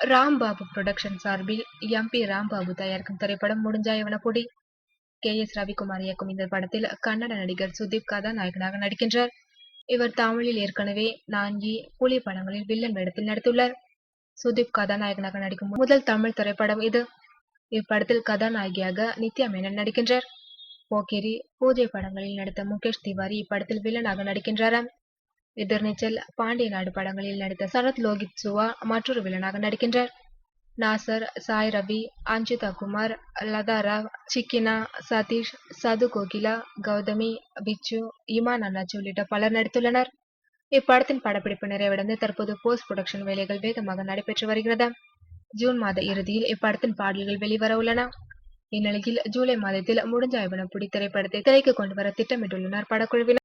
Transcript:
Rambabu production சார்பில் MP Rambabu தயாரிக்கும் திரைப்படம் முடிஞ்சாயவன பொடி. கே.எஸ். ரவிக்குமார் இயக்கும் இந்த படத்தில் கன்னட நடிகர் சுதீப் கதாநாயகனாக நடிக்கின்றார். இவர் தமிழில் ஏற்கனவே நான்கி, புலி படங்களில் வில்லன் வேடத்தில் நடித்துள்ளார். சுதீப் கதாநாயகனாக நடிக்கும் முதல் தமிழ் திரைப்படம் இது. இப்படத்தில் கதாநாயகியாக நித்யா மேனன் நடிக்கின்றார். போக்கிரி, பூஜை படங்களில் நடித்த முகேஷ் திவாரி இப்படத்தில் வில்லனாக நடிக்கின்றாராம். எதிர்நீச்சல், பாண்டிய நாடு படங்களில் நடித்த சரத் லோகித் சுவா மற்றொரு வில்லனாக நடிக்கின்றார். நாசர், சாய் ரவி, அஞ்சிதா குமார், லதா ராவ், சிக்கினா, சதீஷ், சது கோகிலா, கௌதமி, பிச்சு, இமான் அண்ணாச்சி உள்ளிட்ட பலர் நடித்துள்ளனர். இப்படத்தின் படப்பிடிப்பு நிறைவடைந்து தற்போது போஸ்ட் புரொடக்ஷன் வேலைகள் வேகமாக நடைபெற்று வருகிறது. ஜூன் மாத இறுதியில் இப்படத்தின் பாடல்கள் வெளிவர உள்ளன. இந்நிலையில் ஜூலை மாதத்தில் முடிஞ்சாயவன புடி திரைப்படத்தை திரைக்கு கொண்டு வர திட்டமிட்டுள்ளனர் படக்குழுவினர்.